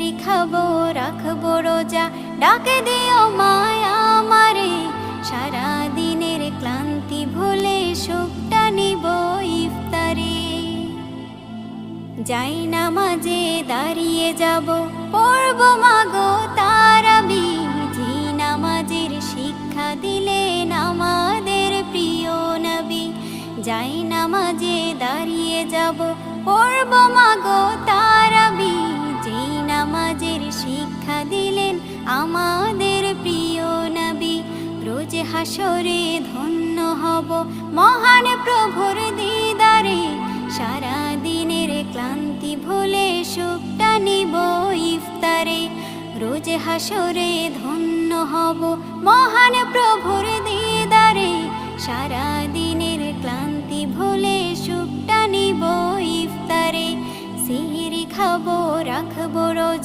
সিহরি খাবো রাখবো রোজা, ডাকে দিও মায়া আমারে। সারা দিনের ক্লান্তি ভুলে সুখটা নিব ইফতারে। যাই নামাজে দাঁড়িয়ে যাব, পড়ব মাগো তারাবি। যে নামাজের শিক্ষা দিলেন আমাদের প্রিয় নবী। যাই নামাজে দাঁড়িয়ে যাব, পড়ব মাগো তারাবি। যে নামাজের শিক্ষা দিলেন আমাদের প্রিয় নবী। রোজ হাসরে ধন্য হব মহান প্রভুর দিদারে। সারা দিনের ক্লান্তি ভুলে সুখটা নিব ইফতারে। রোজ হাসরে ধন্য হব মহান প্রভুর দিদারে। সারা দিনের ক্লান্তি ভুলে সুখটা নিব ইফতারে। সিহরি খাবো রাখবো রোজা।